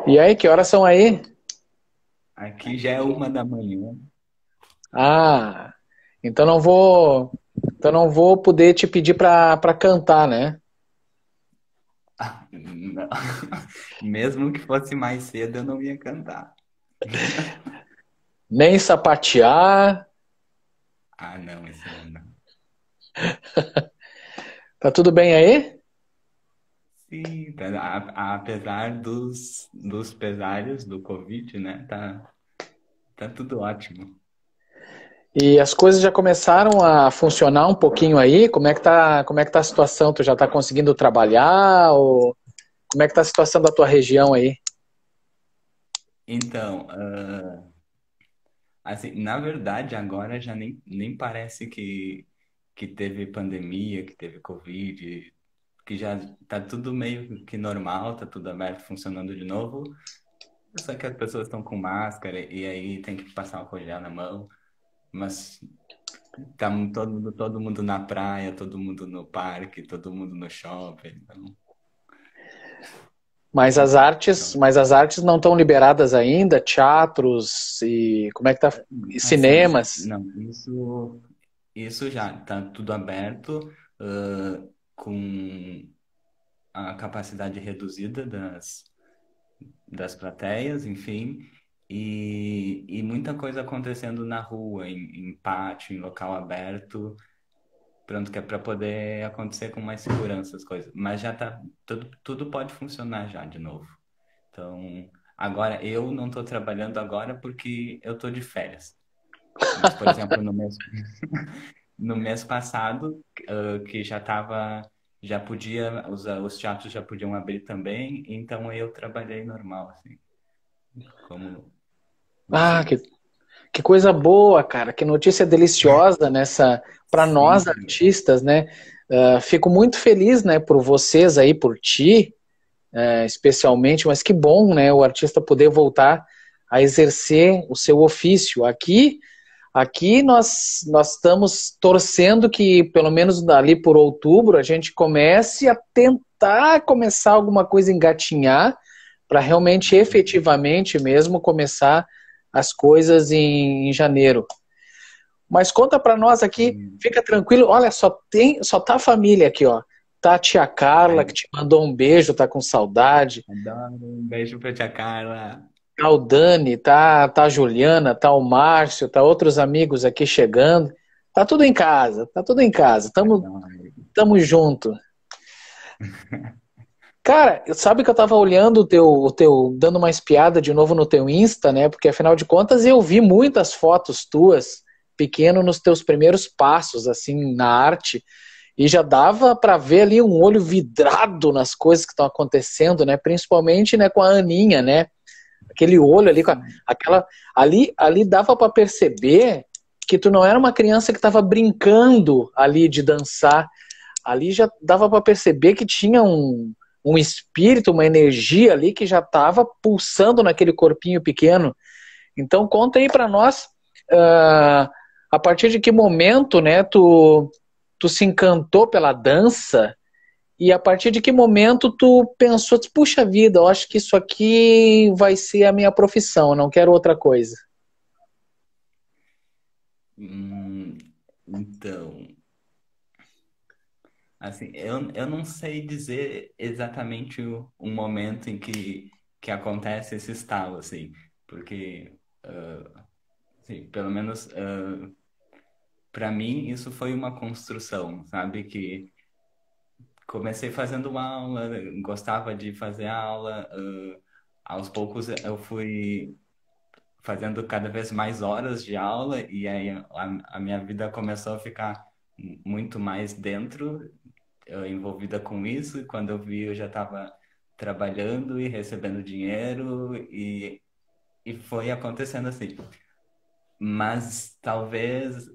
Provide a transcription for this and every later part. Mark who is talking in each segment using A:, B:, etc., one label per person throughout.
A: E aí, que horas são aí?
B: Aqui já é 1 da manhã.
A: Ah, então não vou poder te pedir para cantar, né?
B: Não. Mesmo que fosse mais cedo, eu não ia cantar.
A: Nem sapatear.
B: Ah, não, isso aí não.
A: Tá tudo bem aí?
B: Sim, apesar dos pesares do Covid, né? Tá tudo ótimo.
A: E as coisas já começaram a funcionar um pouquinho aí? Como é que tá a situação? Tu já tá conseguindo trabalhar ou como é que tá a situação da tua região aí?
B: Então, assim, na verdade, agora já nem parece que teve pandemia, que teve Covid, que já tá tudo meio que normal, tá tudo aberto, funcionando de novo. Só que as pessoas estão com máscara e aí tem que passar o gel na mão. Mas tá todo mundo na praia, todo mundo no parque, todo mundo no shopping.
A: Mas as artes não estão liberadas ainda? Teatros e como é que tá? E
B: Assim,
A: cinemas?
B: não, isso já tá tudo aberto, com a capacidade reduzida das plateias, enfim, e muita coisa acontecendo na rua, em pátio, em local aberto. Pronto, que é para poder acontecer com mais segurança as coisas. Mas já tá, tudo pode funcionar já de novo. Então, agora eu não estou trabalhando agora porque eu estou de férias. Mas, por exemplo, no mês passado, que já podia, os teatros já podiam abrir também, então eu trabalhei normal, assim, como
A: Ah,
B: assim,
A: que coisa boa, cara. Que notícia deliciosa nessa para nós
B: sim,
A: artistas, né? Fico muito feliz, né, por vocês aí, por ti, especialmente. Mas que bom, né, o artista poder voltar a exercer o seu ofício. Aqui nós estamos torcendo que pelo menos ali por outubro a gente comece a tentar começar alguma coisa a engatinhar para realmente efetivamente mesmo começar as coisas em janeiro. Mas conta para nós aqui,
B: sim.
A: fica tranquilo. Olha, só tá a família aqui, ó. Tá a tia Carla que
B: Ai,
A: te mandou um beijo, tá com saudade.
B: adoro, um beijo pra tia Carla.
A: Tá o Dani, tá a Juliana, tá o Márcio, tá outros amigos aqui chegando. Tá tudo em casa, tá tudo em casa.
B: Adoro.
A: Tamo junto. Cara, sabe que eu tava olhando dando uma espiada de novo no teu Insta, né? Porque afinal de contas eu vi muitas fotos tuas, pequeno nos teus primeiros passos, assim, na arte. E já dava para ver ali um olho vidrado nas coisas que estão acontecendo, né? Principalmente, né, com a Aninha, né? Aquele olho ali, aquela ali dava para perceber que tu não era uma criança que estava brincando ali de dançar. Ali já dava para perceber que tinha um espírito, uma energia ali que já estava pulsando naquele corpinho pequeno. Então conta aí para nós, uh, a partir de que momento, né, tu se encantou pela dança e a partir de que momento tu pensou, puxa vida, eu acho que isso aqui vai ser a minha profissão, eu não quero outra coisa.
B: Hum, então, assim, eu não sei dizer exatamente o momento em que acontece esse estalo, assim, porque, assim, pelo menos para mim isso foi uma construção, sabe? Que comecei fazendo aula, gostava de fazer aula, aos poucos eu fui fazendo cada vez mais horas de aula e aí a minha vida começou a ficar muito mais dentro, envolvida com isso. E quando eu vi, eu já estava trabalhando e recebendo dinheiro e foi acontecendo assim. Mas talvez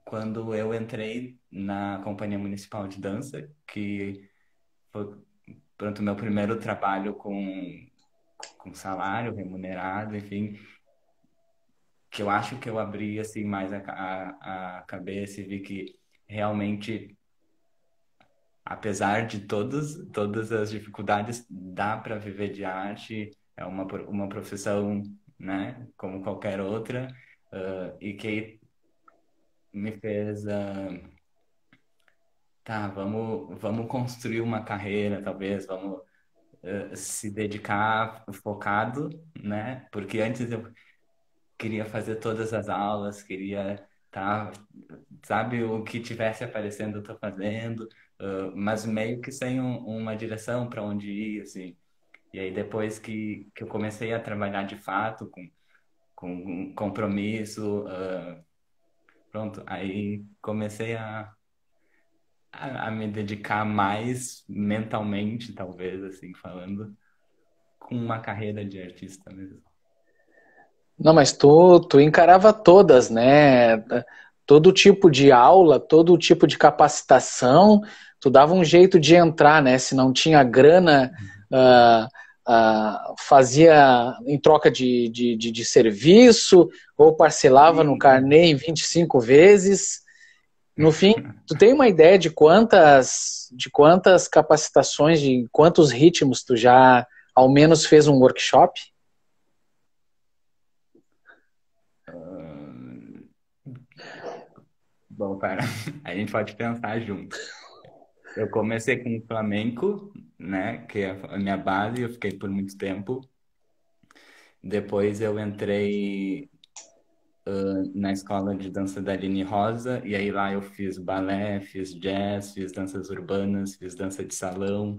B: quando eu entrei na Companhia Municipal de Dança, que foi, pronto, meu primeiro trabalho com salário remunerado, enfim, que eu acho que eu abri assim mais a cabeça e vi que realmente, apesar de todas as dificuldades, dá para viver de arte. é uma profissão, né, como qualquer outra, e que me fez, tá, vamos construir uma carreira, talvez, vamos se dedicar focado, né? Porque antes eu queria fazer todas as aulas, queria tá, sabe, o que tivesse aparecendo eu tô fazendo, mas meio que sem uma direção para onde ir, assim. E aí depois que eu comecei a trabalhar de fato com um compromisso, pronto, aí comecei a me dedicar mais mentalmente, talvez, assim, falando, com uma carreira de artista mesmo.
A: Não, mas tu encarava todas, né? Todo tipo de aula, todo tipo de capacitação, tu dava um jeito de entrar, né? Se não tinha grana, ah, fazia em troca de serviço, ou parcelava no
B: Sim.
A: carnê em 25 vezes. No fim, tu tem uma ideia de quantas capacitações, de quantos ritmos tu já ao menos fez um workshop?
B: Ahn, Bom, para a gente pode pensar junto. Eu comecei com o flamenco, né, que é a minha base, eu fiquei por muito tempo. Depois eu entrei na escola de dança da Aline Rosa, e aí lá eu fiz balé, fiz jazz, fiz danças urbanas, fiz dança de salão,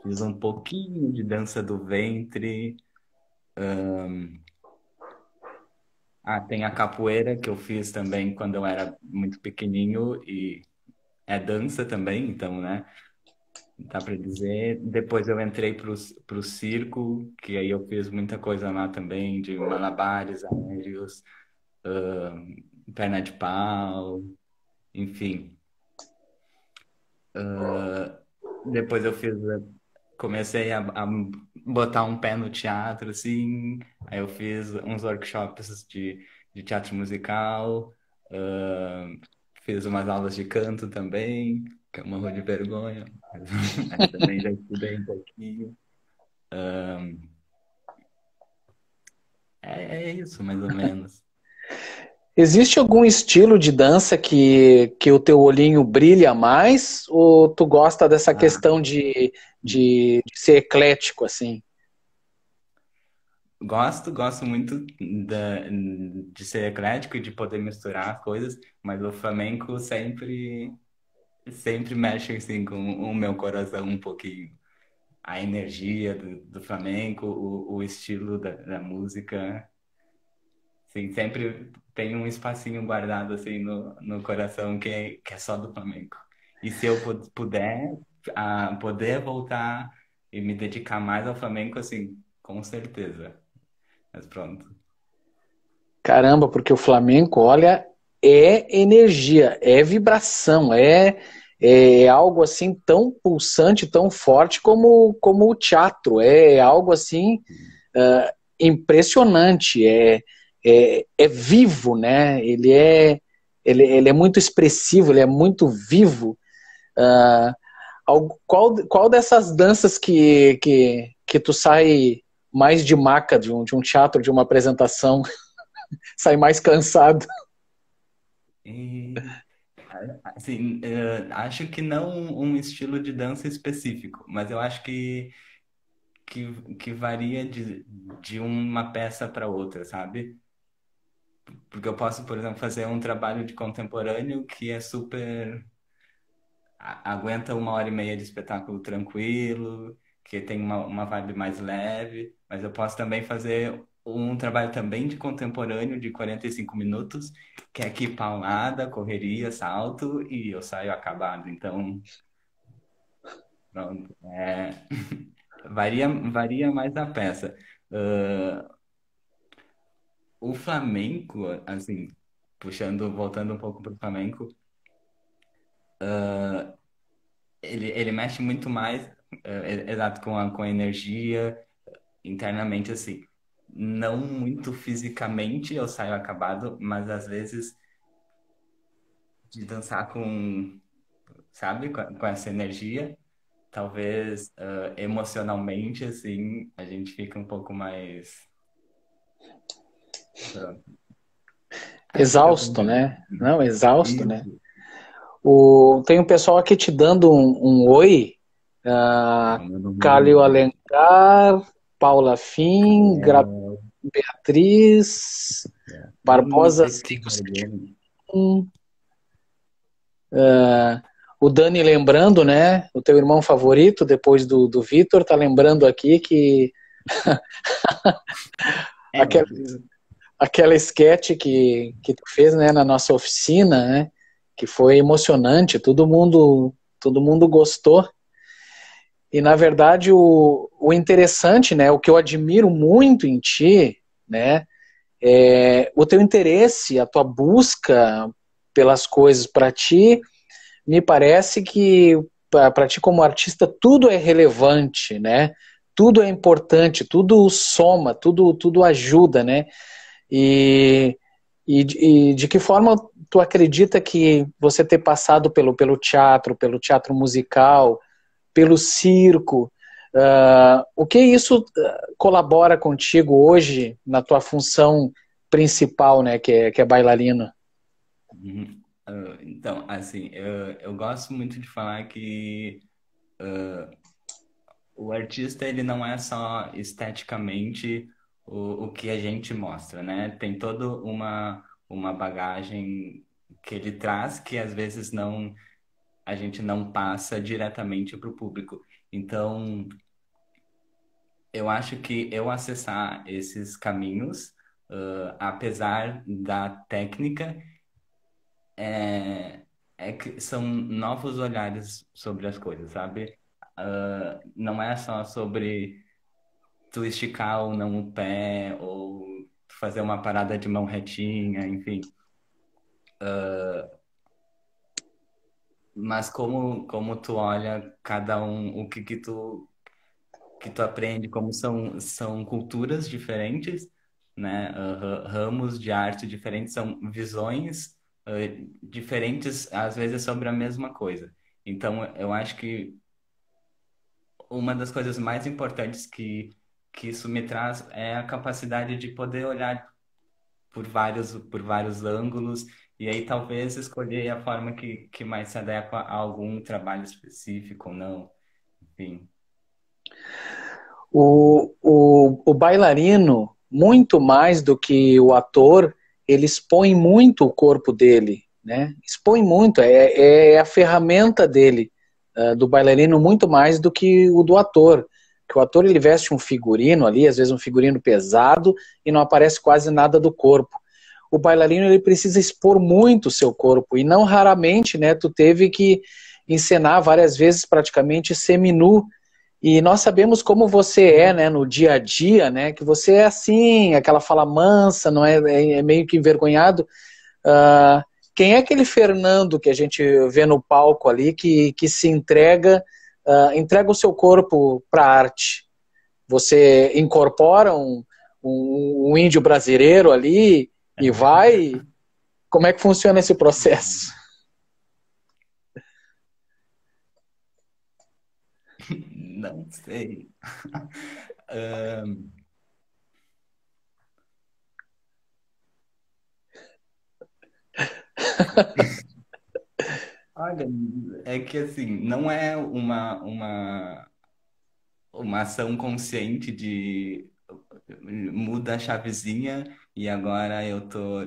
B: fiz um pouquinho de dança do ventre. Tem a capoeira que eu fiz também quando eu era muito pequenininho e é dança também, então, né? Dá para dizer. Depois eu entrei pro circo, que aí eu fiz muita coisa lá também, de malabares aéreos, perna de pau, enfim. Depois comecei a botar um pé no teatro, assim. Aí eu fiz uns workshops de teatro musical, fiz umas aulas de canto também, que eu morro de vergonha, mas também já estudei um pouquinho. É isso, mais ou menos.
A: Existe algum estilo de dança que o teu olhinho brilha mais? Ou tu gosta dessa
B: Ah,
A: questão de ser eclético, assim?
B: gosto muito de ser eclético e de poder misturar as coisas, mas o flamenco sempre mexe assim com o meu coração um pouquinho. A energia do flamenco, o estilo da música, assim, sempre tem um espacinho guardado assim no coração que é só do flamenco. E se eu puder poder voltar e me dedicar mais ao flamenco, assim, com certeza. Mas pronto.
A: Caramba, porque o flamenco, olha, é energia, é vibração, é algo assim tão pulsante, tão forte como o teatro. É algo assim impressionante, é vivo, né? Ele é muito expressivo, ele é muito vivo. Uh, qual dessas danças que tu sai mais de maca de um teatro, de uma apresentação, sai mais cansado?
B: E, assim, acho que não um estilo de dança específico, mas eu acho que varia de uma peça para outra, sabe? Porque eu posso, por exemplo, fazer um trabalho de contemporâneo que é super aguenta 1 hora e meia de espetáculo tranquilo, que tem uma vibe mais leve, mas eu posso também fazer um trabalho também de contemporâneo de 45 minutos, que é aqui paulada, correria, salto, e eu saio acabado. Então, pronto. Varia mais da peça. O flamenco, assim, voltando um pouco para o flamenco, ele mexe muito mais, exato, com a energia internamente, assim. Não muito fisicamente eu saio acabado, mas às vezes de dançar sabe, com essa energia. talvez emocionalmente, assim, a gente fica um pouco mais. Pronto. Fica
A: Exausto,
B: com.
A: né? Não, exausto, né?
B: Isso.
A: Tem um pessoal aqui te dando um oi. Ah,
B: Como eu não
A: Cálio
B: vi.
A: Alencar, Paula Fim,
B: Gabriel,
A: Beatriz,
B: muito
A: Barbosa
B: aqui, Guardiani.
A: 571. O Dani lembrando, né? O teu irmão favorito, depois do Vitor, tá lembrando aqui que
B: É,
A: aquela, aquela sketch que tu fez, né, na nossa oficina, né? Que foi emocionante, todo mundo gostou. E, na verdade, o interessante, né, o que eu admiro muito em ti, né, é o teu interesse, a tua busca pelas coisas. Para ti, me parece que, para ti como artista, tudo é relevante, né, tudo é importante, tudo soma, tudo ajuda, né, e, e de que forma tu acredita que você ter passado pelo teatro musical, pelo circo. O que isso colabora contigo hoje na tua função principal, né, que é bailarina?
B: uhum. Então, assim, eu gosto muito de falar que o artista ele não é só esteticamente o que a gente mostra, né? Tem toda uma bagagem que ele traz que às vezes não a gente não passa diretamente para o público. Então, eu acho que eu acessar esses caminhos, apesar da técnica, é que são novos olhares sobre as coisas, sabe? Não é só sobre tu esticar ou não o pé, ou fazer uma parada de mão retinha, enfim. Mas como tu olha cada um, o que tu aprende, como são culturas diferentes, né? Ramos de arte diferentes, são visões diferentes, às vezes, sobre a mesma coisa. Então, eu acho que uma das coisas mais importantes que isso me traz é a capacidade de poder olhar por vários ângulos e aí talvez escolher a forma que mais se adequa a algum trabalho específico ou não. Enfim.
A: O bailarino, muito mais do que o ator, ele expõe muito o corpo dele, né? Expõe muito, é a ferramenta dele, do bailarino, muito mais do que o do ator. Que o ator ele veste um figurino ali, às vezes um figurino pesado, e não aparece quase nada do corpo. O bailarino ele precisa expor muito o seu corpo, e não raramente, né, tu teve que encenar várias vezes praticamente seminu, e nós sabemos como você é, né, no dia a dia, né, que você é assim, aquela fala mansa, não é, é meio que envergonhado. Uh, quem é aquele Fernando que a gente vê no palco ali que se entrega, entrega o seu corpo para a arte? Você incorpora um índio brasileiro ali e vai? Como é que funciona esse processo?
B: Não sei. Olha, é que assim, não é uma ação consciente de muda a chavezinha e agora eu tô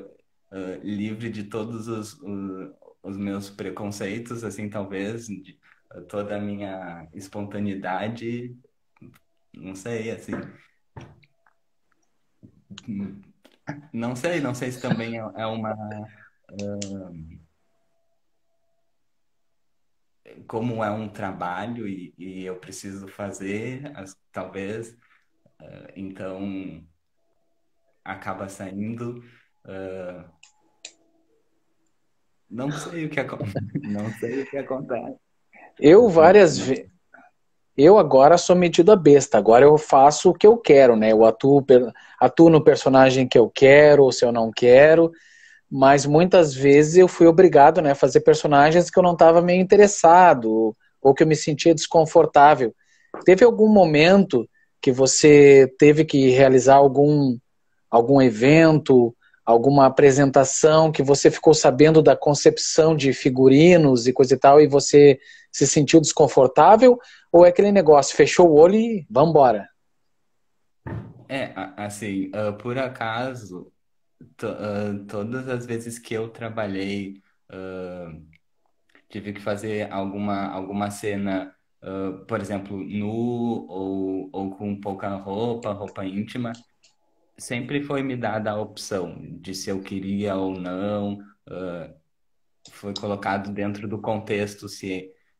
B: livre de todos os meus preconceitos, assim, talvez, de toda a minha espontaneidade, não sei, assim, não sei se também é como é um trabalho e eu preciso fazer, talvez, então acaba saindo. ah, não sei o que não sei o que acontece.
A: Eu
B: Não,
A: várias vezes. Eu agora sou metido a besta, agora eu faço o que eu quero, né? Eu atuo no personagem que eu quero, ou se eu não quero, mas muitas vezes eu fui obrigado, né, a fazer personagens que eu não estava meio interessado, ou que eu me sentia desconfortável. Teve algum momento que você teve que realizar algum evento, alguma apresentação que você ficou sabendo da concepção de figurinos e coisa e tal, e você se sentiu desconfortável? Ou é aquele negócio, fechou o olho e vambora?
B: Assim, por acaso, todas as vezes que eu trabalhei, tive que fazer alguma cena, por exemplo, nu ou com pouca roupa, roupa íntima, sempre foi me dada a opção de se eu queria ou não, foi colocado dentro do contexto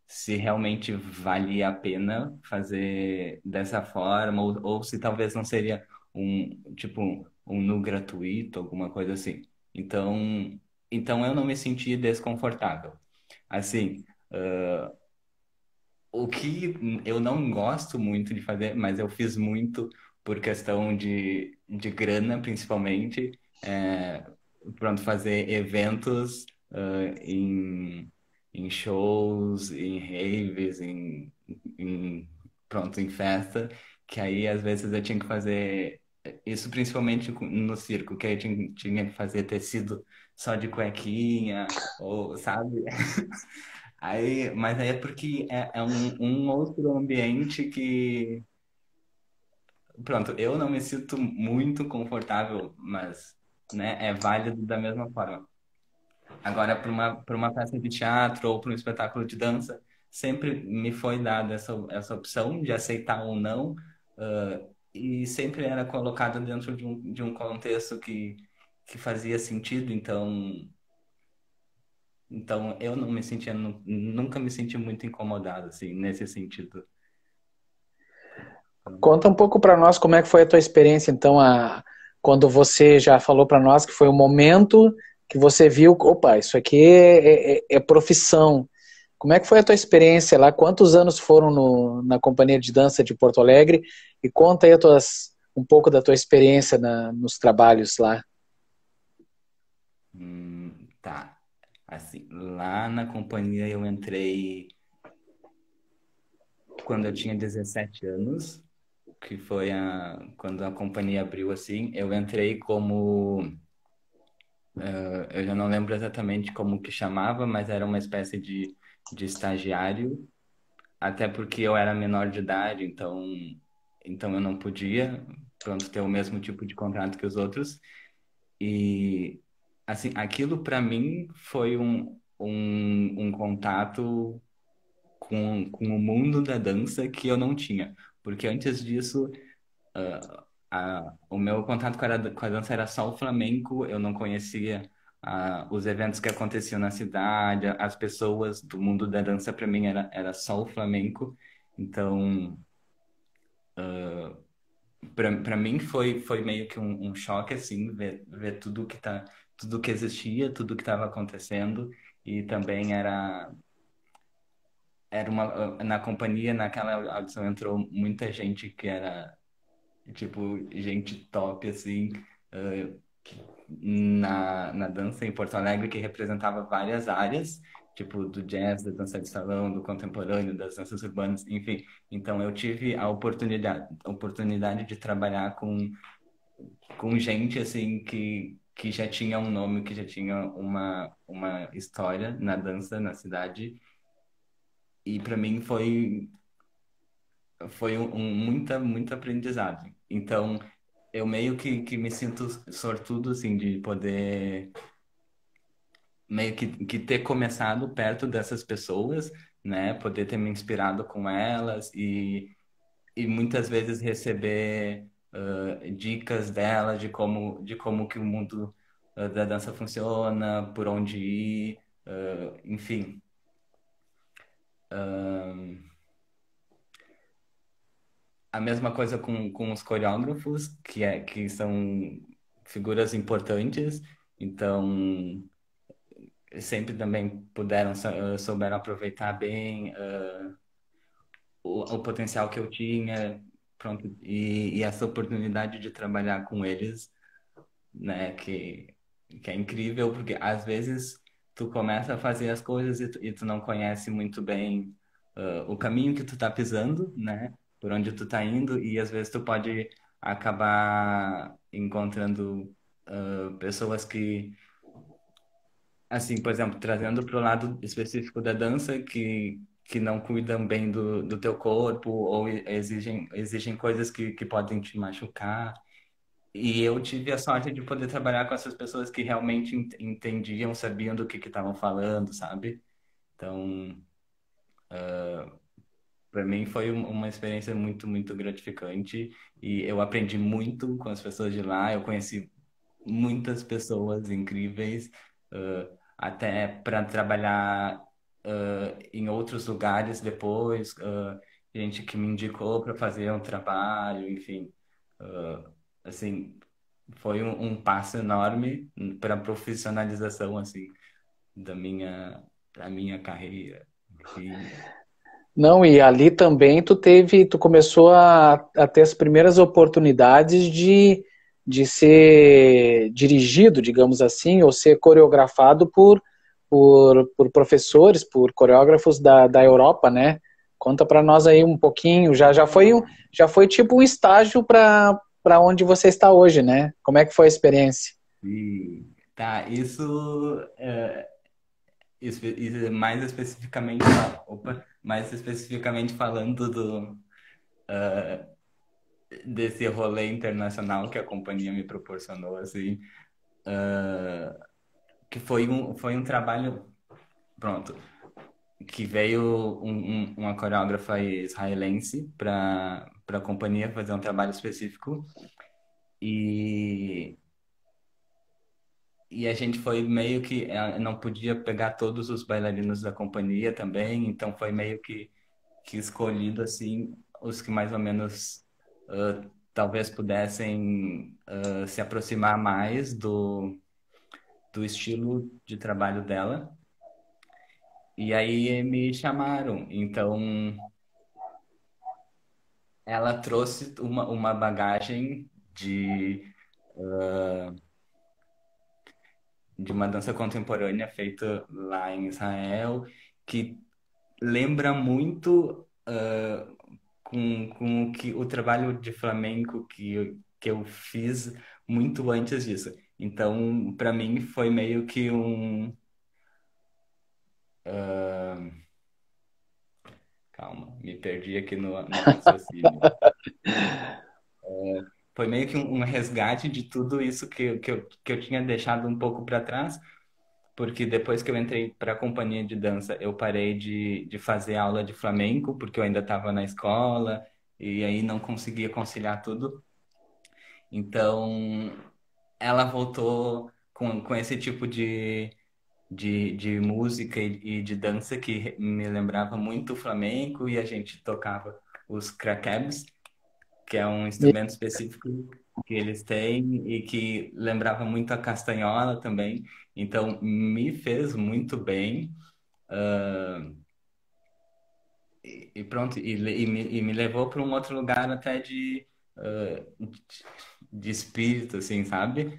B: se realmente valia a pena fazer dessa forma, ou se talvez não seria tipo, um nu gratuito, alguma coisa assim. Então, então eu não me senti desconfortável. Assim, o que eu não gosto muito de fazer, mas eu fiz muito por questão de grana, principalmente, pronto, fazer eventos em shows, em raves, pronto, em festa, que aí às vezes eu tinha que fazer isso principalmente no circo, que aí tinha que fazer tecido só de cuequinha, ou sabe? Mas aí é porque é um outro ambiente que, pronto, eu não me sinto muito confortável, mas, né, é válido da mesma forma. Agora, para uma peça de teatro ou para um espetáculo de dança, sempre me foi dada essa opção de aceitar ou não, e sempre era colocada dentro de um contexto que fazia sentido, então eu não me sentia, nunca me senti muito incomodado, assim, nesse sentido.
A: Conta um pouco para nós como é que foi a tua experiência, então, quando você já falou para nós que foi o momento que você viu, opa, isso aqui é profissão. Como é que foi a tua experiência lá? Quantos anos foram na Companhia de Dança de Porto Alegre? E conta aí um pouco da tua experiência nos trabalhos lá.
B: Tá. Assim, lá na companhia eu entrei quando eu tinha 17 anos, que foi quando a companhia abriu assim. Eu entrei como, eu já não lembro exatamente como que chamava, mas era uma espécie de estagiário, até porque eu era menor de idade, então eu não podia, pronto, ter o mesmo tipo de contrato que os outros. E, assim, aquilo para mim foi um contato com o mundo da dança que eu não tinha. Porque antes disso, o meu contato com a dança era só o flamenco, eu não conhecia os eventos que aconteciam na cidade, as pessoas do mundo da dança, para mim era só o flamenco. Então, para mim foi meio que um choque, assim, ver tudo que existia, tudo que estava acontecendo, e também na companhia, naquela audição entrou muita gente que era, tipo, gente top, assim, eh, na dança em Porto Alegre, que representava várias áreas, tipo, do jazz, da dança de salão, do contemporâneo, das danças urbanas, enfim. Então, eu tive a oportunidade de trabalhar com gente, assim, que já tinha um nome, que já tinha uma história na dança na cidade, e para mim foi muito aprendizado. Então, eu meio que me sinto sortudo, assim, de poder meio que ter começado perto dessas pessoas, né? Poder ter me inspirado com elas e muitas vezes receber dicas delas de como que o mundo da dança funciona, por onde ir, enfim. A mesma coisa com os coreógrafos, que são figuras importantes, então sempre também souberam aproveitar bem o potencial que eu tinha, pronto, e essa oportunidade de trabalhar com eles, né, que é incrível, porque às vezes tu começa a fazer as coisas e tu não conhece muito bem. o caminho que tu tá pisando, né? Por onde tu tá indo, e às vezes tu pode acabar encontrando pessoas que, assim, por exemplo, trazendo para o lado específico da dança, que não cuidam bem do teu corpo ou exigem coisas que podem te machucar. E eu tive a sorte de poder trabalhar com essas pessoas que realmente entendiam, sabiam do que estavam falando, sabe? Então, para mim foi uma experiência muito, muito gratificante e eu aprendi muito com as pessoas de lá. Eu conheci muitas pessoas incríveis, até para trabalhar em outros lugares depois, gente que me indicou para fazer um trabalho, enfim, assim, foi um passo enorme para a profissionalização assim da minha carreira, enfim.
A: Não, e ali também tu começou a ter as primeiras oportunidades de ser dirigido, digamos assim, ou ser coreografado por professores, por coreógrafos da Europa, né? Conta para nós aí um pouquinho, já foi tipo um estágio para onde você está hoje, né? Como é que foi a experiência?
B: E tá, mais especificamente, mais especificamente falando desse rolê internacional que a companhia me proporcionou, assim, que foi um trabalho, pronto, que veio uma coreógrafa israelense para a companhia fazer um trabalho específico e a gente foi meio que não podia pegar todos os bailarinos da companhia também, então foi meio que escolhido assim os que mais ou menos talvez pudessem se aproximar mais do estilo de trabalho dela. E aí me chamaram. Então ela trouxe uma bagagem de uma dança contemporânea feita lá em Israel, que lembra muito com o trabalho de flamenco que eu fiz muito antes disso. Então, para mim, foi meio que Calma, me perdi aqui no raciocínio. Foi meio que um resgate de tudo isso que eu tinha deixado um pouco para trás, porque depois que eu entrei para a companhia de dança, eu parei de fazer aula de flamenco, porque eu ainda estava na escola, e aí não conseguia conciliar tudo. Então, ela voltou com esse tipo de música e de dança que me lembrava muito o flamenco, e a gente tocava os craquebs, que é um instrumento específico que eles têm e que lembrava muito a castanhola também. Então, me fez muito bem. E pronto, e me levou para um outro lugar até de espírito, assim, sabe?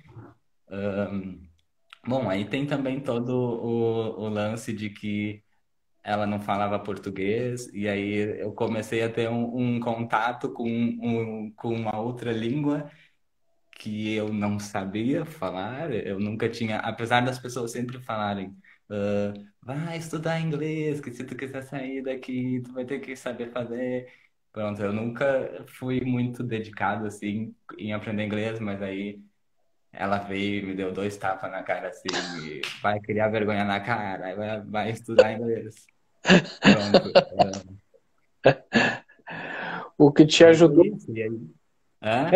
B: Bom, aí tem também todo o lance de que ela não falava português, e aí eu comecei a ter um contato com uma outra língua que eu não sabia falar, eu nunca tinha, apesar das pessoas sempre falarem, vai estudar inglês, que se tu quiser sair daqui, tu vai ter que saber fazer. Pronto, eu nunca fui muito dedicado, assim, em aprender inglês, mas aí ela veio e me deu dois tapas na cara, assim, e vai criar vergonha na cara, aí vai estudar inglês. Pronto.
A: O que te
B: Aí foi
A: ajudou
B: isso, e aí... Hã?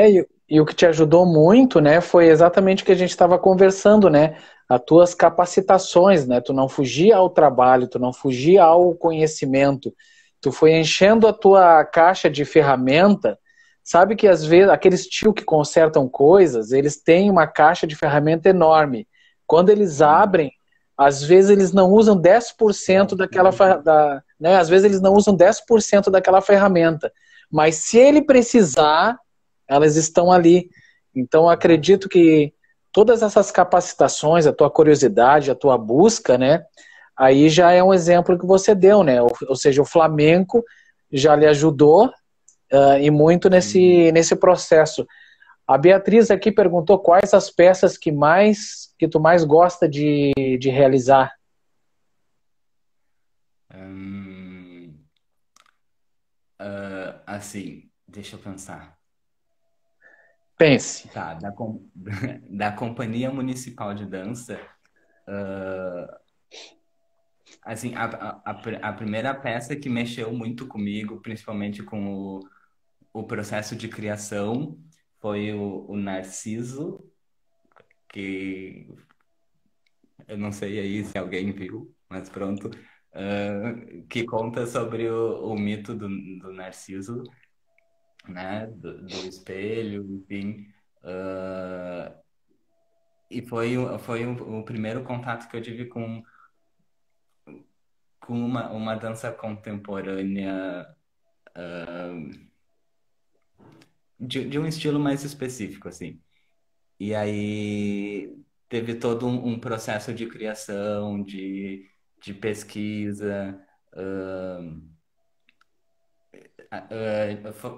A: e o que te ajudou muito, né, foi exatamente o que a gente estava conversando, né, as tuas capacitações, né, tu não fugia ao trabalho, tu não fugia ao conhecimento, tu foi enchendo a tua caixa de ferramenta, sabe que às vezes, aqueles tio que consertam coisas, eles têm uma caixa de ferramenta enorme, quando eles
B: Sim.
A: abrem, às vezes eles não usam 10% daquela, né, às vezes eles não usam 10% daquela ferramenta, mas se ele precisar, elas estão ali. Então, acredito que todas essas capacitações, a tua curiosidade, a tua busca, né, aí já é um exemplo que você deu, né? Ou seja, o flamenco já lhe ajudou e muito
B: Sim.
A: nesse processo. A Beatriz aqui perguntou quais as peças que tu mais gosta de realizar.
B: Hum, assim, deixa eu pensar.
A: Pense.
B: Tá, da Companhia Municipal de Dança, assim, a primeira peça que mexeu muito comigo, principalmente com o processo de criação, foi o Narciso, que eu não sei aí se alguém viu, mas pronto, que conta sobre o mito do Narciso, né, do espelho, enfim. ah, e foi o primeiro contato que eu tive com uma dança contemporânea de um estilo mais específico, assim. E aí teve todo um processo de criação, de pesquisa.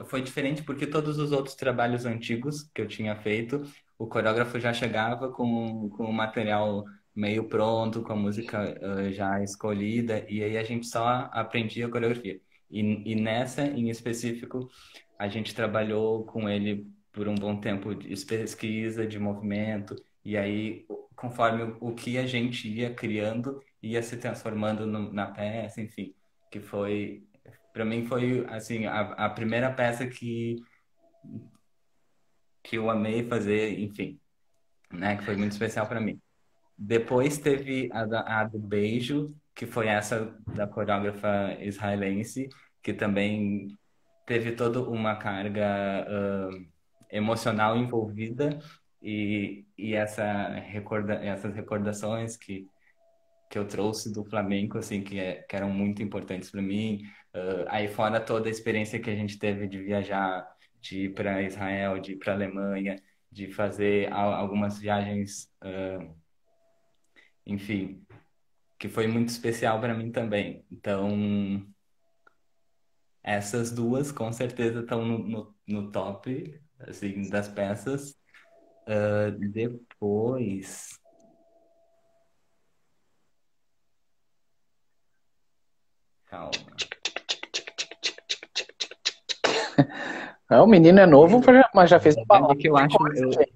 B: Foi diferente porque todos os outros trabalhos antigos que eu tinha feito, o coreógrafo já chegava com o material meio pronto, com a música já escolhida, e aí a gente só aprendia a coreografia. E nessa, em específico, a gente trabalhou com ele por um bom tempo de pesquisa, de movimento, e aí, conforme o que a gente ia criando, ia se transformando na peça, enfim, que foi para mim foi assim a primeira peça que eu amei fazer, enfim, né, que foi muito especial para mim. Depois teve a do beijo, que foi essa da coreógrafa israelense, que também teve toda uma carga emocional envolvida e essas recordações que eu trouxe do flamenco, assim, que eram muito importantes para mim. Aí fora toda a experiência que a gente teve de viajar, de ir para Israel, de ir para Alemanha, de fazer algumas viagens, enfim, que foi muito especial para mim também. Então, essas duas com certeza estão no top, assim, das peças. Depois, calma.
A: O menino é novo, mas já
B: Na
A: fez
B: verdade é que eu
A: bastante
B: acho,
A: coisa, gente.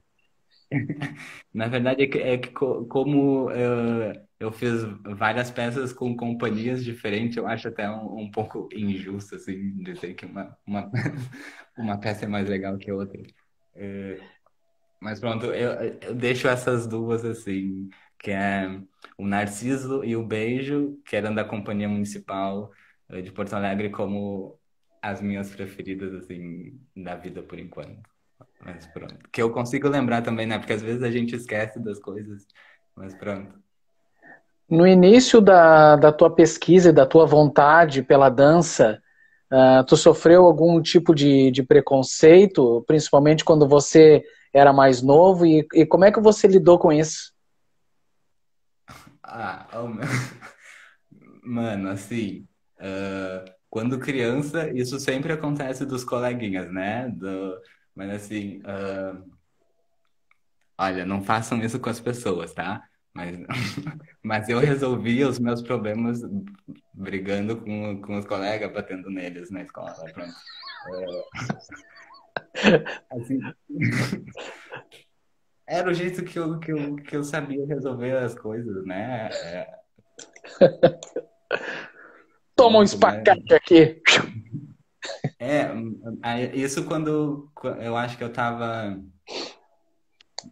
B: na verdade como eu fiz várias peças com companhias diferentes, eu acho até um pouco injusto, assim, dizer que uma peça é mais legal que a outra. É, mas pronto, eu deixo essas duas, assim, que é o Narciso e o Beijo, que eram da Companhia Municipal de Porto Alegre, como as minhas preferidas, assim, da vida por enquanto. Mas pronto. Que eu consigo lembrar também, né? Porque às vezes a gente esquece das coisas. Mas pronto.
A: No início da tua pesquisa e da tua vontade pela dança, tu sofreu algum tipo de preconceito, principalmente quando você era mais novo, e como é que você lidou com isso?
B: Oh, meu. Mano, assim, quando criança, isso sempre acontece dos coleguinhas, né? Mas assim, olha, não façam isso com as pessoas, tá? Mas, mas eu resolvia os meus problemas brigando com os colegas, batendo neles na escola, pronto. Assim, era o jeito que eu sabia resolver as coisas, né?
A: Toma um
B: Pronto, né?
A: espacate aqui.
B: Isso quando eu acho que eu tava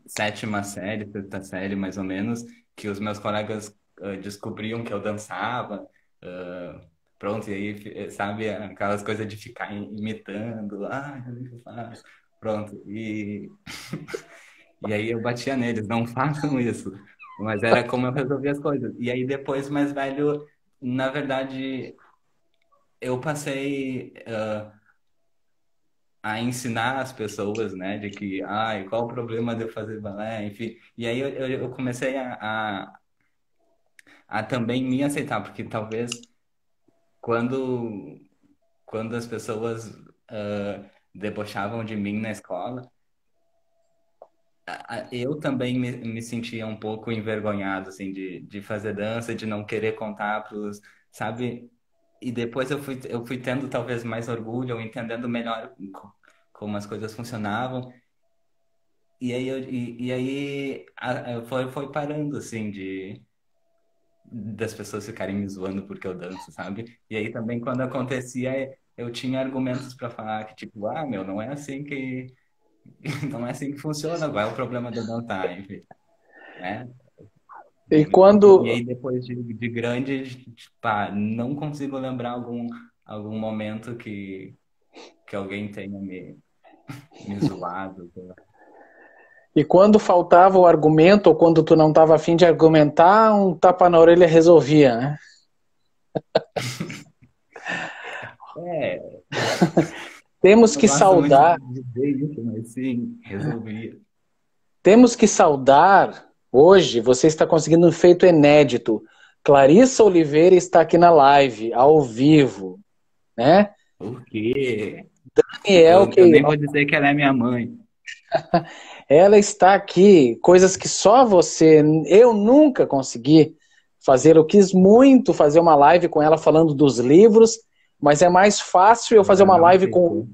B: sétima série, sexta série, mais ou menos, que os meus colegas descobriam que eu dançava, ah, pronto, e aí, sabe, aquelas coisas de ficar imitando, o que eu faço? Pronto, e aí eu batia neles, não façam isso. Mas era como eu resolvia as coisas. E aí depois, mais velho, na verdade, eu passei a ensinar as pessoas, né, de que, qual o problema de eu fazer balé, enfim. E aí eu comecei a também me aceitar, porque talvez quando, quando as pessoas debochavam de mim na escola, eu também me sentia um pouco envergonhado, assim, de fazer dança, de não querer contar pros, sabe? E depois eu fui tendo talvez mais orgulho, entendendo melhor como as coisas funcionavam. E aí, foi parando, assim, das pessoas ficarem me zoando porque eu danço, sabe? E aí também quando acontecia, eu tinha argumentos para falar que, tipo, ah, meu, não é assim que, não é assim que funciona, qual é o problema de eu dançar, enfim, né?
A: E
B: E
A: quando
B: aí depois de grande, pá, não consigo lembrar algum momento que alguém tenha me zoado.
A: E quando faltava o argumento, ou quando tu não estava afim de argumentar, um tapa na orelha resolvia, né?
B: É,
A: Temos
B: não
A: que
B: gosto muito
A: saudar,
B: de dizer isso, mas sim, resolvia.
A: temos que saudar, hoje, você está conseguindo um feito inédito. Clarissa Oliveira está aqui na live, ao vivo, né?
B: Por quê?
A: Daniel
B: Eu nem
A: Queiroz,
B: vou dizer que ela é minha mãe.
A: ela está aqui, coisas que só você, eu nunca consegui fazer. Eu quis muito fazer uma live com ela falando dos livros, mas é mais fácil eu fazer
B: Ela
A: uma
B: não
A: live com
B: aceitou.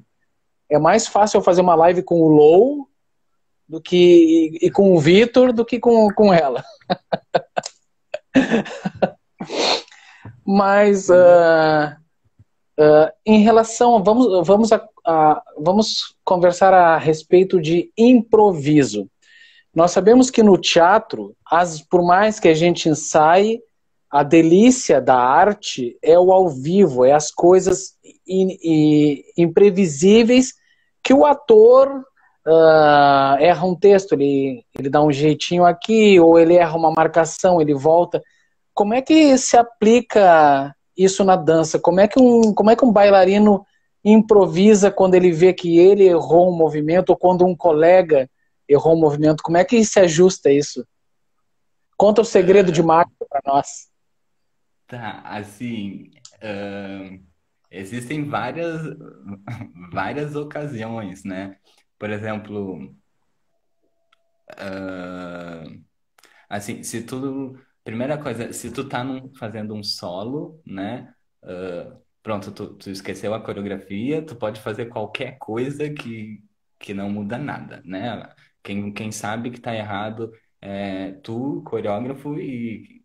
A: é mais fácil eu fazer uma live com o Lou do que e com o Vitor do que com ela. Mas em relação, vamos conversar a respeito de improviso. Nós sabemos que no teatro, por mais que a gente ensaie, a delícia da arte é o ao vivo, é as coisas imprevisíveis que o ator erra um texto, ele dá um jeitinho aqui, ou ele erra uma marcação, ele volta. Como é que se aplica isso na dança? Como é que um bailarino improvisa quando ele vê que ele errou um movimento, ou quando um colega errou um movimento? Como é que se ajusta isso? Conta o segredo de
B: Ah,
A: Marco para nós.
B: tá, assim, existem várias ocasiões, né? Por exemplo, ah, assim, se tu, primeira coisa, se tu tá fazendo um solo, né? Pronto, tu esqueceu a coreografia, tu pode fazer qualquer coisa que não muda nada, né? Quem sabe que tá errado é tu, coreógrafo, e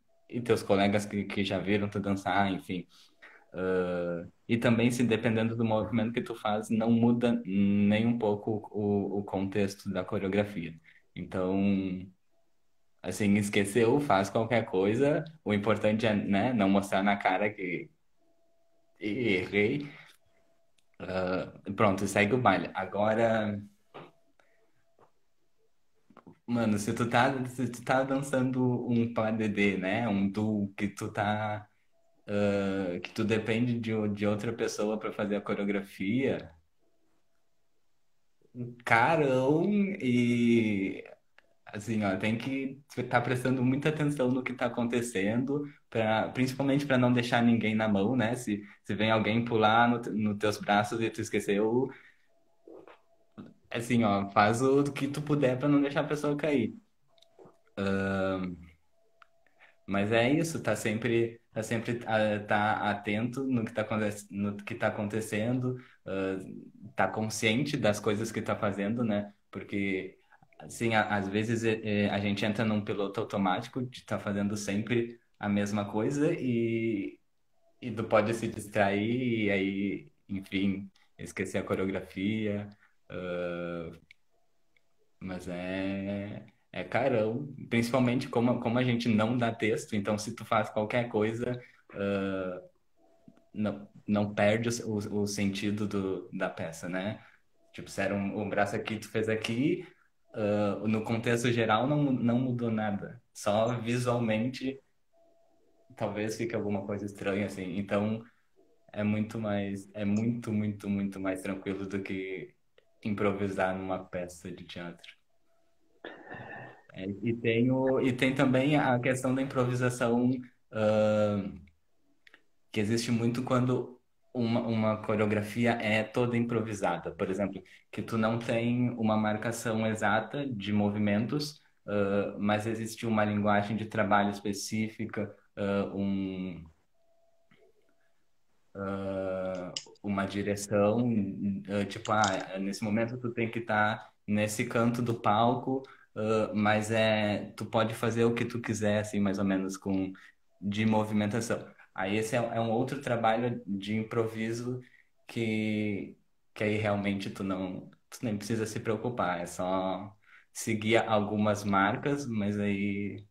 B: teus colegas que já viram tu dançar, enfim. E também, se dependendo do movimento que tu faz, não muda nem um pouco o contexto da coreografia. Então, assim, esqueceu, faz qualquer coisa. O importante é, né, não mostrar na cara que errei. Pronto, segue o baile. Agora, mano, se tu tá dançando um padedê, né, um duo que tu depende de outra pessoa para fazer a coreografia, carão e assim, ó, tem que estar prestando muita atenção no que está acontecendo, principalmente para não deixar ninguém na mão, né? Se vem alguém pular nos teus braços e tu esqueceu, assim, ó, faz o que tu puder para não deixar a pessoa cair. Mas é isso, tá atento no que no que tá acontecendo, tá consciente das coisas que tá fazendo, né? Porque, assim, às vezes a gente entra num piloto automático de estar fazendo sempre a mesma coisa e tu pode se distrair e aí, enfim, esquecer a coreografia. Mas é carão, principalmente como a gente não dá texto, então se tu faz qualquer coisa, não perde o sentido da peça, né? Tipo, se era um braço aqui, tu fez aqui, no contexto geral não mudou nada. Só visualmente talvez fique alguma coisa estranha, assim. Então é muito mais tranquilo do que improvisar numa peça de teatro. E tem também a questão da improvisação, que existe muito quando uma coreografia é toda improvisada. Por exemplo, que tu não tem uma marcação exata de movimentos, mas existe uma linguagem de trabalho específica, uma direção, tipo, nesse momento tu tem que estar nesse canto do palco, mas tu pode fazer o que tu quiser, assim, mais ou menos, de movimentação. Aí esse é um outro trabalho de improviso que, que aí realmente tu nem precisa se preocupar, é só seguir algumas marcas, mas aí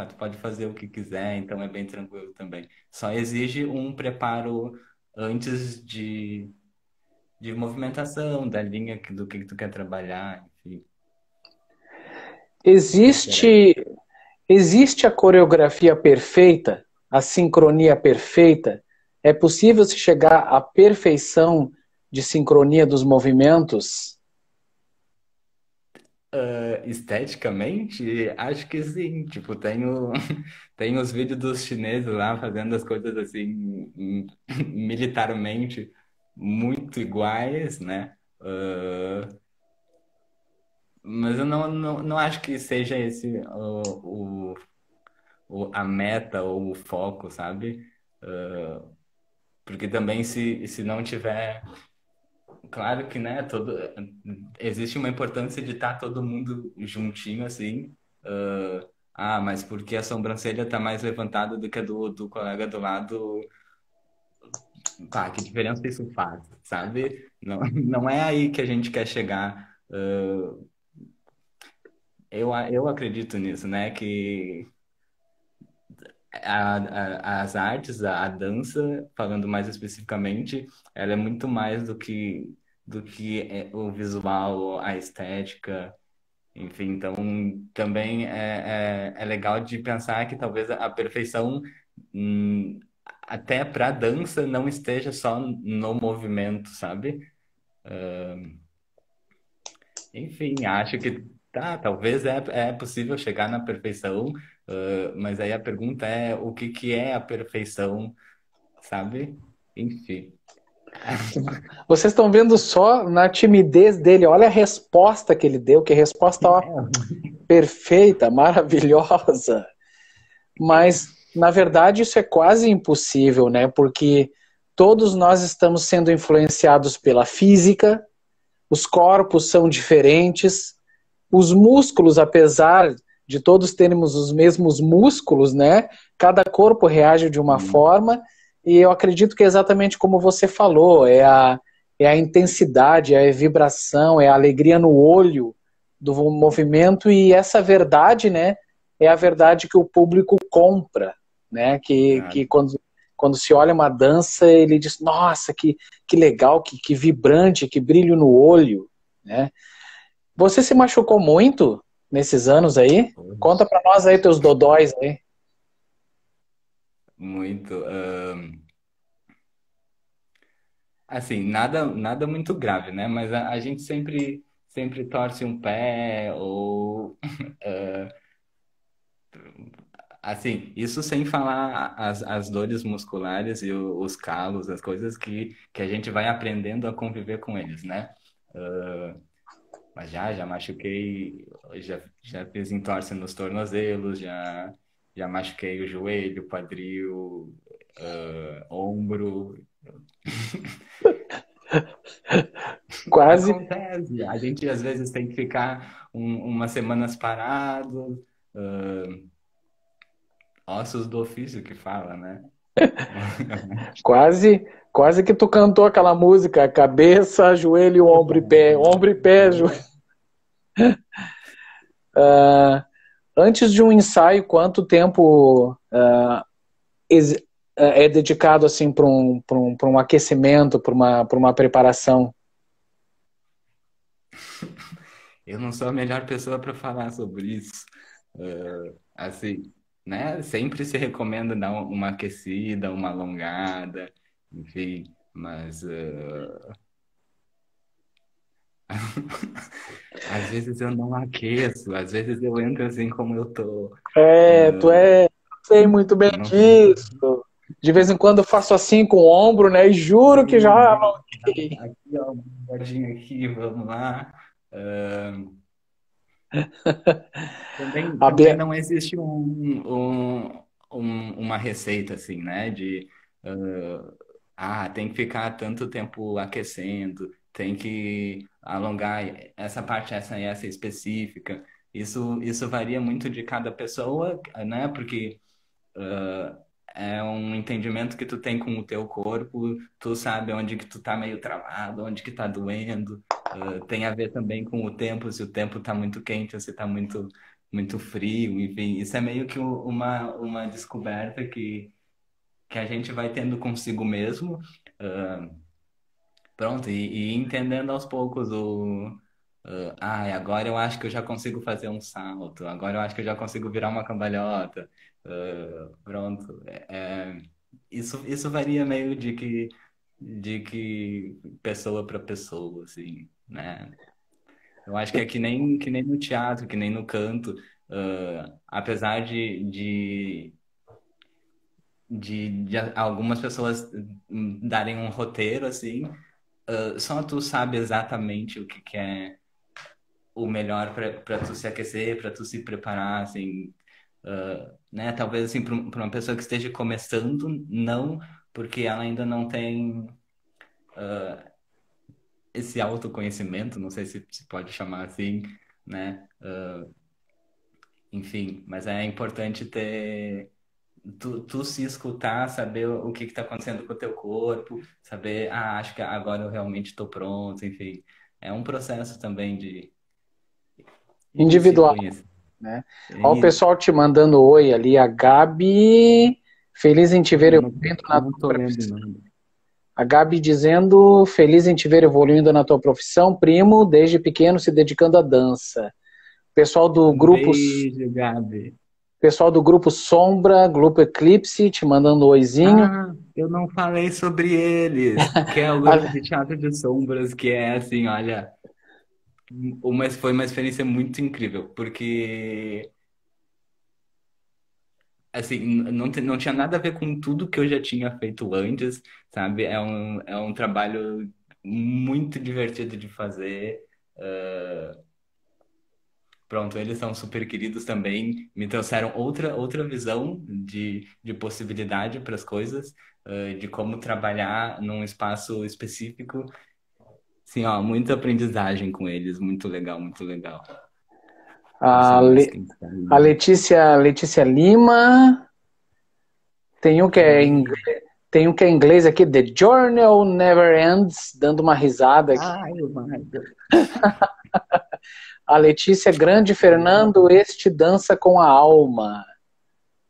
B: tu pode fazer o que quiser, então é bem tranquilo também. Só exige um preparo antes de movimentação, da linha do que tu quer trabalhar, enfim, etc.
A: Existe, existe a coreografia perfeita, a sincronia perfeita? É possível se chegar à perfeição de sincronia dos movimentos?
B: Esteticamente, acho que sim. Tipo, tem os vídeos dos chineses lá fazendo as coisas assim, militarmente muito iguais, né? Mas eu não acho que seja esse a meta ou o foco, sabe? Porque também se não tiver. Claro que, né, existe uma importância de estar todo mundo juntinho, assim. Mas porque a sobrancelha tá mais levantada do que a do colega do lado, pá, que diferença isso faz, sabe? Não, não é aí que a gente quer chegar. Eu acredito nisso, né? Que as artes, a dança, falando mais especificamente, ela é muito mais do que o visual, a estética, enfim. Então, também é legal de pensar que talvez a perfeição, hum, até para dança, não esteja só no movimento, sabe? Enfim, acho que talvez é possível chegar na perfeição, mas aí a pergunta é o que que é a perfeição, sabe? Enfim.
A: Vocês estão vendo só na timidez dele, olha a resposta que ele deu, que resposta ó, perfeita, maravilhosa. Mas, na verdade, isso é quase impossível, né? Porque todos nós estamos sendo influenciados pela física, os corpos são diferentes, os músculos, apesar de todos termos os mesmos músculos, né? Cada corpo reage de uma
B: Hum,
A: forma, e eu acredito que é exatamente como você falou, é a intensidade, é a vibração, é a alegria no olho do movimento, e essa verdade, né, é a verdade que o público compra, né? Que
B: exato.
A: quando se olha uma dança, ele diz, nossa, que legal, que vibrante, que brilho no olho, né? Você se machucou muito nesses anos aí? Conta
B: Poxa,
A: pra nós aí teus dodóis aí.
B: muito. Assim, nada muito grave, né? Mas a gente sempre torce um pé ou assim, isso sem falar as dores musculares e os calos, as coisas que a gente vai aprendendo a conviver com eles, né? Mas já machuquei, já fiz entorse nos tornozelos, já machuquei o joelho, quadril, ombro.
A: Quase,
B: Acontece. A gente às vezes tem que ficar umas semanas parado, ossos do ofício que fala, né?
A: quase que tu cantou aquela música, cabeça, joelho, ombro e pé, joelho. Antes de um ensaio, quanto tempo é dedicado assim para um aquecimento, para uma preparação?
B: Eu não sou a melhor pessoa para falar sobre isso. Assim, né? Sempre se recomenda dar uma aquecida, uma alongada, enfim, mas às vezes eu não aqueço, às vezes eu entro assim como eu tô.
A: É, tu é Sei muito bem
B: Eu não sei.
A: disso. De vez em quando eu faço assim com o ombro, né? E juro que já alonguei.
B: Aqui, ó, uma bordinha aqui, vamos lá. Ah,
A: A
B: também
A: Bia-
B: não existe uma receita assim, né? De tem que ficar tanto tempo aquecendo, tem que alongar essa parte, essa e essa específica. Isso varia muito de cada pessoa, né? Porque é um entendimento que tu tem com o teu corpo, tu sabe onde que tu tá meio travado, onde que tá doendo. Tem a ver também com o tempo, se o tempo tá muito quente ou se tá muito frio, enfim. Isso é meio que uma descoberta que a gente vai tendo consigo mesmo. ah, Pronto, e entendendo aos poucos agora eu acho que eu já consigo fazer um salto, agora eu acho que eu já consigo virar uma cambalhota. Pronto. Isso varia meio de que pessoa para pessoa, assim, né? Eu acho que é que nem no teatro, que nem no canto. Apesar de algumas pessoas darem um roteiro, assim, só tu sabe exatamente o que é o melhor para tu se aquecer, para tu se preparar, assim, né? Talvez assim para uma pessoa que esteja começando, não, porque ela ainda não tem esse autoconhecimento, não sei se pode chamar assim, né? Enfim, mas é importante ter tu se escutar, saber o que está acontecendo com o teu corpo, saber, acho que agora eu realmente estou pronto, enfim. É um processo também de se
A: Individual,
B: conhecer.
A: né?
B: É
A: Ó, o
B: isso.
A: pessoal te mandando oi ali, a Gabi, feliz em te ver
B: Eu não,
A: evoluindo na
B: não
A: tua
B: tô lendo
A: profissão.
B: nada.
A: A Gabi dizendo, feliz em te ver evoluindo na tua profissão, primo, desde pequeno se dedicando à dança. Pessoal do
B: Um
A: grupo,
B: beijo, Gabi.
A: pessoal do grupo Sombra, grupo Eclipse, te mandando um oizinho.
B: Ah, eu não falei sobre eles, que é o grupo de teatro de sombras, que é assim, olha, foi uma experiência muito incrível, porque assim, não tinha nada a ver com tudo que eu já tinha feito antes, sabe? É um trabalho muito divertido de fazer. Pronto, eles são super queridos também, me trouxeram outra visão de possibilidade para as coisas, de como trabalhar num espaço específico. Sim, ó, muita aprendizagem com eles, muito legal, muito legal. Deixa
A: A,
B: eu ver mais
A: Le-
B: quem está
A: a
B: aí.
A: Letícia Lima, tem um que
B: Um
A: é
B: beijo.
A: tem um que é em inglês aqui, The Journal Never Ends, dando uma risada aqui.
B: Ai, Marco.
A: A Letícia Grande Fernando, este dança com a alma,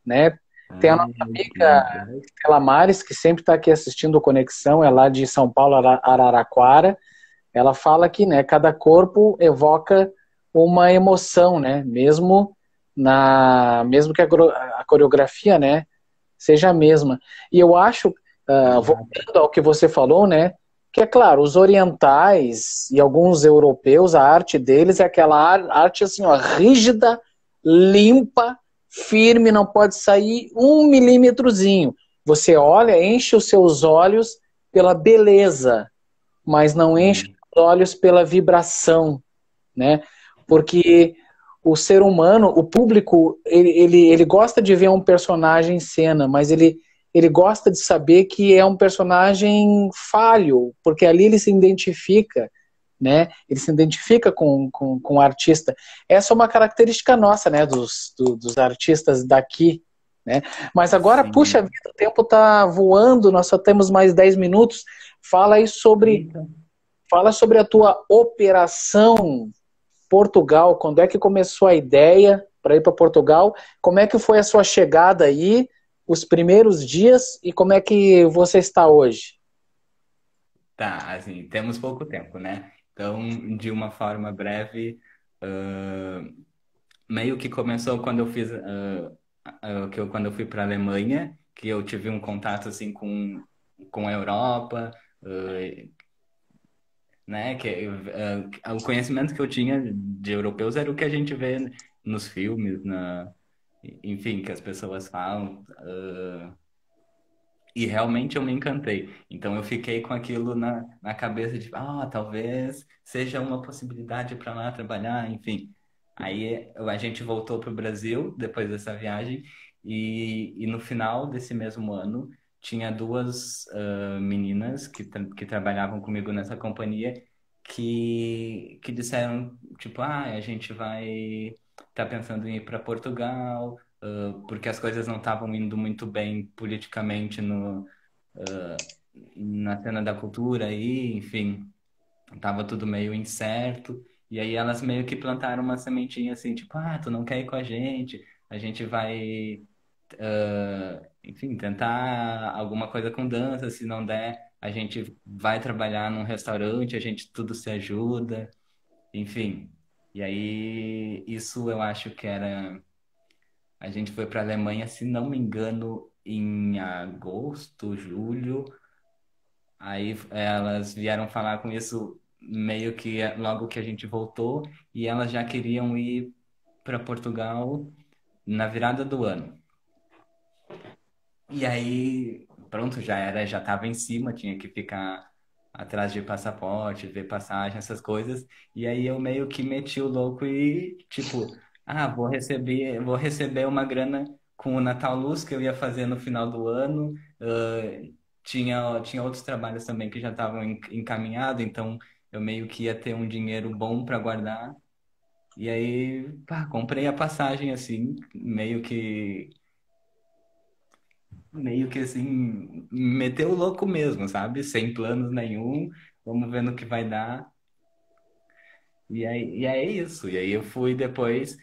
A: né? Tem a nossa
B: Ai, que
A: amiga
B: legal.
A: Estela Mares, que sempre está aqui assistindo o Conexão, é lá de São Paulo, Araraquara. Ela fala que, né, cada corpo evoca uma emoção, né? Mesmo que a coreografia, né, seja a mesma. E eu acho,
B: Exato.
A: voltando ao que você falou, né, que é claro, os orientais e alguns europeus, a arte deles é aquela arte assim, ó, rígida, limpa, firme, não pode sair um milímetrozinho. Você olha, enche os seus olhos pela beleza, mas não enche
B: Sim,
A: os olhos pela vibração, né? Porque o ser humano, o público, ele gosta de ver um personagem em cena, mas ele gosta de saber que é um personagem falho, porque ali ele se identifica, né? Ele se identifica com o artista. Essa é uma característica nossa, né? Dos artistas daqui, né? Mas agora, puxa
B: sim.
A: vida, o tempo está voando, nós só temos mais 10 minutos. Fala aí sobre,
B: Eita.
A: fala sobre a tua operação Portugal, quando é que começou a ideia para ir para Portugal? Como é que foi a sua chegada aí, os primeiros dias e como é que você está hoje?
B: Tá, assim, temos pouco tempo, né? Então, de uma forma breve, ah, meio que começou quando eu fiz, quando eu fui para a Alemanha, que eu tive um contato assim com a Europa, né? O conhecimento que eu tinha de europeus era o que a gente vê nos filmes, enfim, que as pessoas falam. E realmente eu me encantei. Então eu fiquei com aquilo na cabeça de, talvez seja uma possibilidade para lá trabalhar, enfim. Aí a gente voltou para o Brasil depois dessa viagem e no final desse mesmo ano tinha duas meninas que trabalhavam comigo nessa companhia que disseram, tipo, a gente vai tá pensando em ir para Portugal, porque as coisas não estavam indo muito bem politicamente na cena da cultura aí, enfim, tava tudo meio incerto. E aí elas meio que plantaram uma sementinha assim, tipo, tu não quer ir com a gente vai, enfim, tentar alguma coisa com dança, se não der, a gente vai trabalhar num restaurante, a gente tudo se ajuda, enfim. E aí, isso eu acho que era. A gente foi para a Alemanha, se não me engano, em agosto, julho. Aí elas vieram falar com isso meio que logo que a gente voltou e elas já queriam ir para Portugal na virada do ano. E aí, pronto, já estava em cima, tinha que ficar atrás de passaporte, ver passagem, essas coisas. E aí eu meio que meti o louco e, tipo, vou receber uma grana com o Natal Luz que eu ia fazer no final do ano. Tinha outros trabalhos também que já estavam encaminhados, então eu meio que ia ter um dinheiro bom para guardar. E aí, pá, comprei a passagem assim, meio que assim, meteu o louco mesmo, sabe? Sem planos nenhum, vamos ver no que vai dar. E aí é isso. E aí eu fui depois,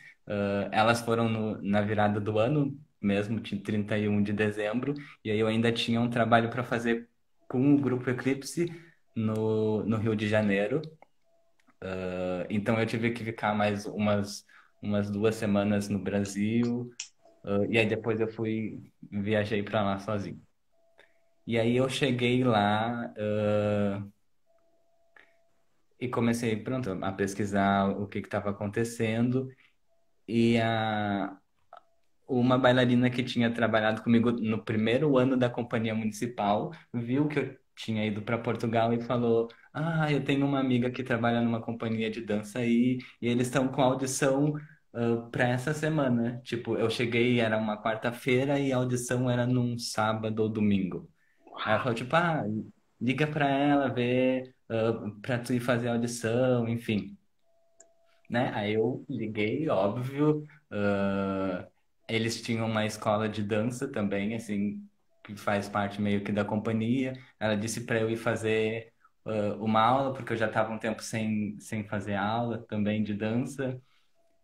B: elas foram na virada do ano, mesmo, 31 de dezembro, e aí eu ainda tinha um trabalho para fazer com o Grupo Eclipse no Rio de Janeiro. Então eu tive que ficar mais umas 2 semanas no Brasil, e aí depois viajei para lá sozinho. E aí eu cheguei lá, e comecei, pronto, a pesquisar o que estava acontecendo. E uma bailarina que tinha trabalhado comigo no primeiro ano da companhia municipal viu que eu tinha ido para Portugal e falou: eu tenho uma amiga que trabalha numa companhia de dança aí, e eles estão com audição para essa semana. Tipo, eu cheguei, era uma quarta-feira e a audição era num sábado ou domingo. Aí ela falou, tipo, liga pra ela, ver, pra tu ir fazer a audição, enfim, né? Aí eu liguei, óbvio, eles tinham uma escola de dança também, assim, que faz parte meio que da companhia. Ela disse pra eu ir fazer, uma aula, porque eu já estava um tempo sem fazer aula também de dança,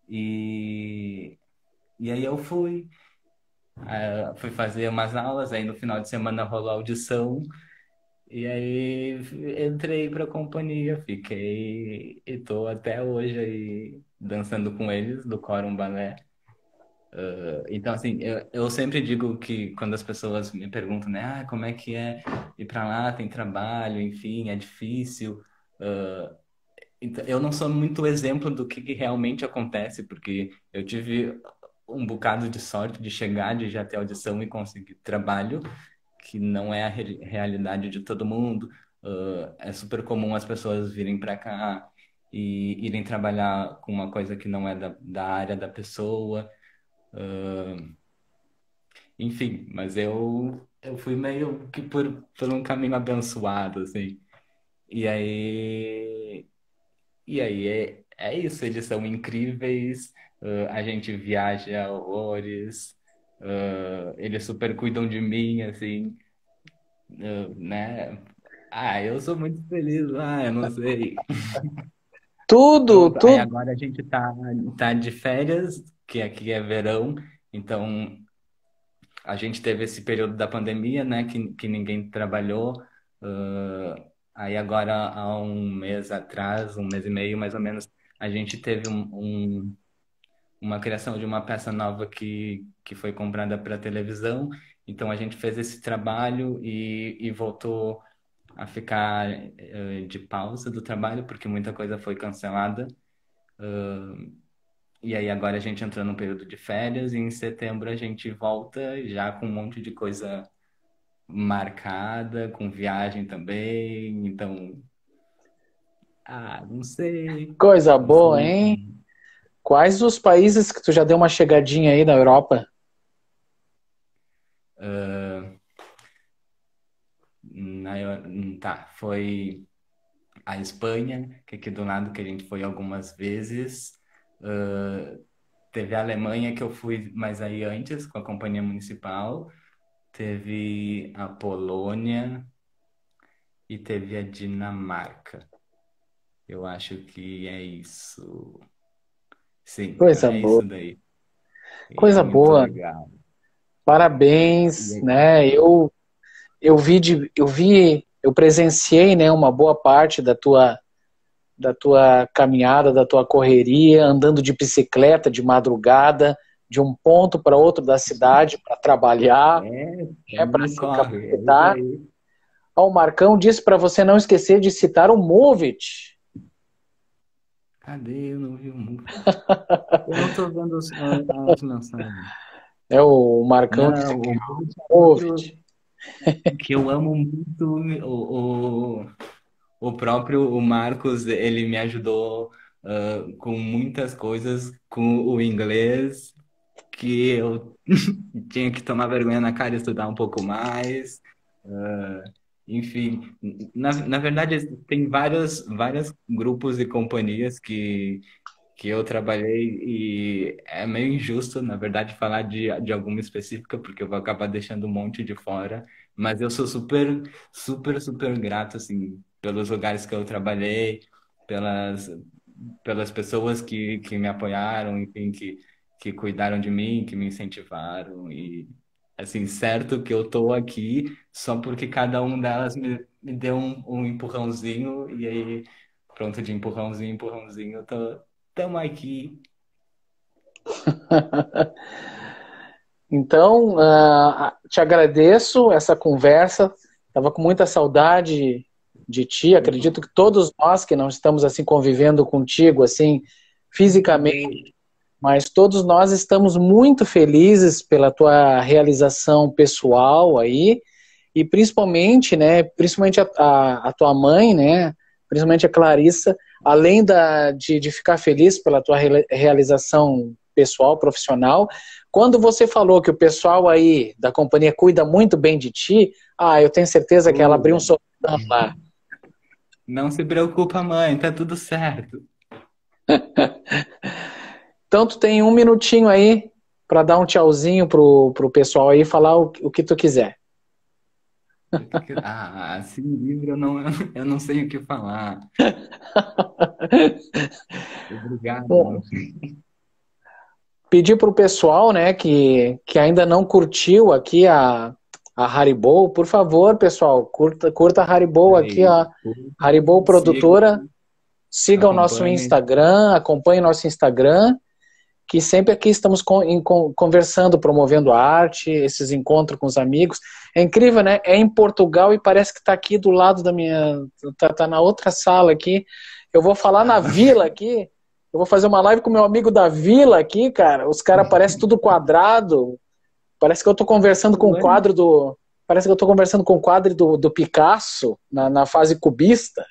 B: e, e aí eu fui fazer umas aulas, aí no final de semana rolou a audição, e aí entrei pra companhia, fiquei e tô até hoje aí dançando com eles do Quórum Balé. Então, assim, eu sempre digo que quando as pessoas me perguntam, né, como é que é ir pra lá, tem trabalho, enfim, é difícil. Então, eu não sou muito exemplo do que realmente acontece, porque eu tive um bocado de sorte de chegar, de já ter audição e conseguir trabalho, que não é a realidade de todo mundo. É super comum as pessoas virem para cá e irem trabalhar com uma coisa que não é da área da pessoa. Enfim, mas eu fui meio que por um caminho abençoado, assim. E aí, é isso, eles são incríveis, a gente viaja horrores, eles super cuidam de mim, assim. Né? Eu sou muito feliz lá, eu não sei.
A: Tudo,
B: Pronto, aí
A: tudo.
B: agora a gente tá de férias, que aqui é verão, então a gente teve esse período da pandemia, né, que ninguém trabalhou. Aí agora, há um mês atrás, um mês e meio mais ou menos, a gente teve uma criação de uma peça nova que foi comprada para televisão. Então a gente fez esse trabalho e voltou a ficar de pausa do trabalho, porque muita coisa foi cancelada. E aí agora a gente entrou no período de férias e em setembro a gente volta já com um monte de coisa marcada, com viagem também. Então, não sei.
A: Coisa
B: Não sei.
A: boa, hein? Quais os países que tu já deu uma chegadinha aí na Europa?
B: Ah, tá, foi a Espanha, que é aqui do lado que a gente foi algumas vezes. Ah, teve a Alemanha que eu fui, mas aí antes, com a companhia municipal. Teve a Polônia e teve a Dinamarca. Eu acho que é isso. Sim,
A: Coisa
B: é
A: boa,
B: isso daí. E é
A: coisa
B: muito
A: boa.
B: legal. E
A: Parabéns,
B: aí,
A: né? Eu presenciei, né, uma boa parte da tua caminhada, da tua correria, andando de bicicleta de madrugada, de um ponto para outro da cidade para trabalhar, para
B: sangue
A: se
B: corre, é isso
A: capacitar.
B: aí.
A: O Marcão disse para você não esquecer de citar o Movit.
B: Cadê? Eu não vi o Movit. Eu não tô vendo as mensagens.
A: É o Marcão disse
B: Não,
A: aqui,
B: o Movit é outro
A: Movit.
B: que eu amo muito. O próprio o Marcos, ele me ajudou com muitas coisas com o inglês que eu tinha que tomar vergonha na cara e estudar um pouco mais. Enfim, na verdade, tem vários grupos e companhias que eu trabalhei e é meio injusto, na verdade, falar de alguma específica, porque eu vou acabar deixando um monte de fora, mas eu sou super, super, super grato, assim, pelos lugares que eu trabalhei, pelas, pelas pessoas que me apoiaram, enfim, que cuidaram de mim, que me incentivaram e, assim, certo que eu tô aqui só porque cada um delas me deu um empurrãozinho e aí, pronto, de empurrãozinho, empurrãozinho, eu tô. Tamo aqui.
A: Então, te agradeço essa conversa. Estava com muita saudade de ti. Acredito que todos nós que não estamos assim convivendo contigo assim fisicamente, mas todos nós estamos muito felizes pela tua realização pessoal aí e principalmente, né, principalmente a tua mãe, né, principalmente a Clarissa, além de ficar feliz pela tua realização pessoal, profissional, quando você falou que o pessoal aí da companhia cuida muito bem de ti, eu tenho certeza que ela abriu um
B: Cuida.
A: sorrisão lá.
B: Não se preocupa, mãe, tá tudo certo.
A: Então tu tem um minutinho aí para dar um tchauzinho pro pessoal aí e falar o que tu quiser.
B: Assim livre eu não sei o que falar.
A: Bom,
B: Obrigado.
A: pedir pro pessoal, né, que ainda não curtiu aqui a Haribo, por favor, pessoal, curta a Haribo aqui,
B: Aí,
A: a Haribo
B: siga,
A: Produtora, siga o nosso
B: acompanhe.
A: Instagram, acompanhe o nosso Instagram, que sempre aqui estamos conversando, promovendo arte, esses encontros com os amigos. É incrível, né? É em Portugal e parece que está aqui do lado da minha. Tá na outra sala aqui. Eu vou falar na vila aqui. Eu vou fazer uma live com meu amigo da vila aqui, cara. Os caras parecem tudo quadrado. Parece que eu estou conversando com o quadro do. Parece que eu estou conversando com o quadro do Picasso na fase cubista.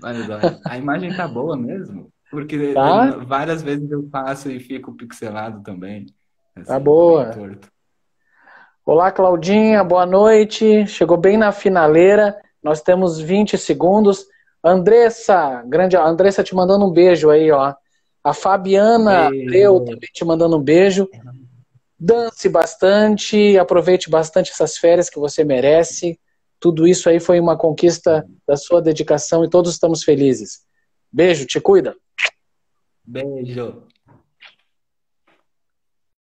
B: Mas a imagem tá boa mesmo, porque
A: Tá?
B: várias vezes eu passo e fico pixelado também,
A: Tá
B: assim, meio
A: boa.
B: torto.
A: Olá, Claudinha, boa noite. Chegou bem na finaleira. Nós temos 20 segundos. Andressa, grande Andressa te mandando um beijo aí, ó. A Fabiana Abreu
B: Beijo.
A: também te mandando um beijo. Dance bastante, aproveite bastante essas férias que você merece. Tudo isso aí foi uma conquista da sua dedicação e todos estamos felizes. Beijo, te cuida.
B: Beijo.